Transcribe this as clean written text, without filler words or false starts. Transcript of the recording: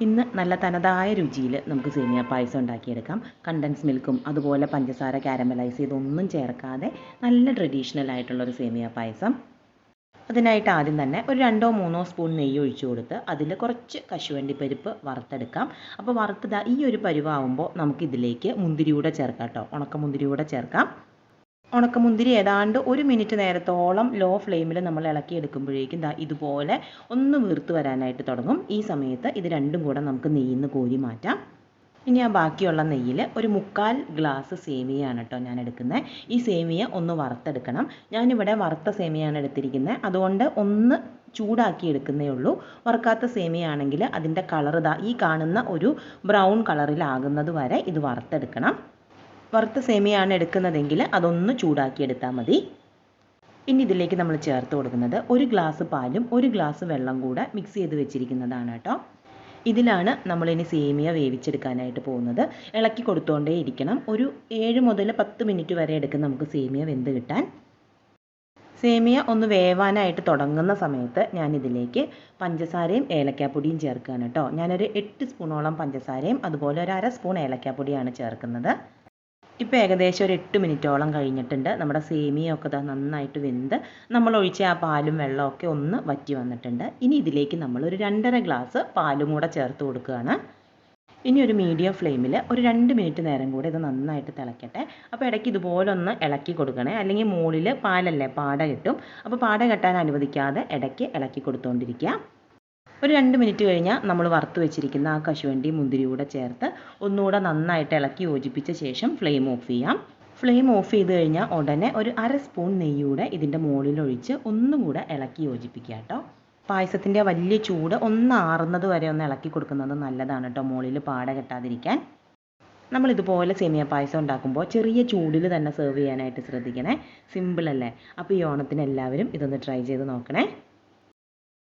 ഇന്ന് നല്ല തനതായ രുചിയിൽ നമുക്ക് സേമിയ പായസം ഉണ്ടാക്കിയെടുക്കാം. കണ്ടൻസ് മിൽക്കും അതുപോലെ പഞ്ചസാര കാരമലൈസ് ചെയ്തൊന്നും ചേർക്കാതെ നല്ല ട്രഡീഷണൽ ആയിട്ടുള്ളൊരു സേമിയ പായസം. അതിനായിട്ട് ആദ്യം തന്നെ ഒരു 2-3 സ്പൂൺ നെയ്യ് ഒഴിച്ചു കൊടുത്ത് അതിൽ കുറച്ച് കശുവണ്ടി പരിപ്പ് വറുത്തെടുക്കാം. അപ്പോൾ വറുത്തത് ഈ ഒരു പരുവാകുമ്പോൾ നമുക്കിതിലേക്ക് മുന്തിരി കൂടെ ചേർക്കാം കേട്ടോ. ഉണക്കമുന്തിരി കൂടെ ചേർക്കാം. ഉണക്കമുന്തിരി ഏതാണ്ട് 1 മിനിറ്റ് നേരത്തോളം ലോ ഫ്ലെയിമിൽ നമ്മൾ ഇളക്കിയെടുക്കുമ്പോഴേക്കും ഇതുപോലെ ഒന്ന് വീർത്ത് വരാനായിട്ട് തുടങ്ങും. ഈ സമയത്ത് ഇത് രണ്ടും കൂടെ നമുക്ക് നെയ്യിൽ നിന്ന് കോരി മാറ്റാം. ഇനി ആ ബാക്കിയുള്ള നെയ്യിൽ ഒരു 1/4 ഗ്ലാസ് സേമിയയാണ് കേട്ടോ ഞാൻ എടുക്കുന്നത്. ഈ സേമിയ ഒന്ന് വറുത്തെടുക്കണം. ഞാനിവിടെ വറുത്ത സേമിയയാണ് എടുത്തിരിക്കുന്നത്. അതുകൊണ്ട് ഒന്ന് ചൂടാക്കി എടുക്കുന്നേ ഉള്ളൂ. വറുക്കാത്ത സേമിയ ആണെങ്കിൽ അതിൻ്റെ കളർ ഈ കാണുന്ന ഒരു ബ്രൗൺ കളറിലാകുന്നത് വരെ ഇത് വറുത്തെടുക്കണം. വറുത്ത സേമിയയാണ് എടുക്കുന്നതെങ്കിൽ അതൊന്ന് ചൂടാക്കി എടുത്താൽ മതി. ഇനി ഇതിലേക്ക് നമ്മൾ ചേർത്ത് കൊടുക്കുന്നത് 1 ഗ്ലാസ് പാലും 1 ഗ്ലാസ് വെള്ളം കൂടെ മിക്സ് ചെയ്ത് വെച്ചിരിക്കുന്നതാണ് കേട്ടോ. ഇതിലാണ് നമ്മളിനി സേമിയ വേവിച്ചെടുക്കാനായിട്ട് പോകുന്നത്. ഇളക്കി കൊടുത്തുകൊണ്ടേ ഇരിക്കണം. ഒരു 7 മുതൽ 10 മിനിറ്റ് വരെ എടുക്കും നമുക്ക് സേമിയ വെന്ത് കിട്ടാൻ. സേമിയ ഒന്ന് വേവാനായിട്ട് തുടങ്ങുന്ന സമയത്ത് ഞാനിതിലേക്ക് പഞ്ചസാരയും ഏലക്കാപ്പൊടിയും ചേർക്കുകയാണ് കേട്ടോ. ഞാനൊരു 8 സ്പൂണോളം പഞ്ചസാരയും അതുപോലെ ഒരു 1/2 സ്പൂൺ ഏലക്കാപ്പൊടിയാണ് ചേർക്കുന്നത്. ഇപ്പോൾ ഏകദേശം ഒരു 8 മിനിറ്റോളം കഴിഞ്ഞിട്ടുണ്ട്. നമ്മുടെ സേമിയൊക്കെ നന്നായിട്ട് വെന്ത് നമ്മൾ ഒഴിച്ച ആ പാലും വെള്ളമൊക്കെ ഒന്ന് വറ്റി വന്നിട്ടുണ്ട്. ഇനി ഇതിലേക്ക് നമ്മൾ ഒരു 2.5 ഗ്ലാസ് പാലും കൂടെ ചേർത്ത് കൊടുക്കുകയാണ്. ഇനി ഒരു മീഡിയം ഫ്ലെയിമിൽ ഒരു 2 മിനിറ്റ് നേരം കൂടെ ഇത് നന്നായിട്ട് തിളക്കട്ടെ. അപ്പോൾ ഇടയ്ക്ക് ഇതുപോലെ ഒന്ന് ഇളക്കി കൊടുക്കണേ, അല്ലെങ്കിൽ മുകളിൽ പാലല്ലേ പാട കിട്ടും. അപ്പോൾ പാട കെട്ടാൻ അനുവദിക്കാതെ ഇടയ്ക്ക് ഇളക്കി കൊടുത്തുകൊണ്ടിരിക്കുക. ഒരു 2 മിനിറ്റ് കഴിഞ്ഞാൽ നമ്മൾ വറുത്ത് വെച്ചിരിക്കുന്ന ആ കശുവണ്ടി മുന്തിരി കൂടെ ചേർത്ത് ഒന്നുകൂടെ നന്നായിട്ട് ഇളക്കി യോജിപ്പിച്ച ശേഷം ഫ്ലെയിം ഓഫ് ചെയ്യാം. ഫ്ലെയിം ഓഫ് ചെയ്ത് കഴിഞ്ഞാൽ ഉടനെ ഒരു 1/2 സ്പൂൺ നെയ്യൂടെ ഇതിൻ്റെ മുകളിലൊഴിച്ച് ഒന്നും കൂടെ ഇളക്കി യോജിപ്പിക്കുക കേട്ടോ. പായസത്തിൻ്റെ വലിയ ചൂട് ഒന്ന് ആറുന്നത് വരെ ഒന്ന് ഇളക്കി കൊടുക്കുന്നത് നല്ലതാണ് കേട്ടോ, മുകളിൽ പാട കെട്ടാതിരിക്കാൻ. നമ്മളിതുപോലെ സേമിയ പായസം ഉണ്ടാക്കുമ്പോൾ ചെറിയ ചൂടിൽ തന്നെ സെർവ് ചെയ്യാനായിട്ട് ശ്രദ്ധിക്കണേ. സിമ്പിളല്ലേ? അപ്പോൾ ഈ ഓണത്തിന് എല്ലാവരും ഇതൊന്ന് ട്രൈ ചെയ്ത് നോക്കണേ.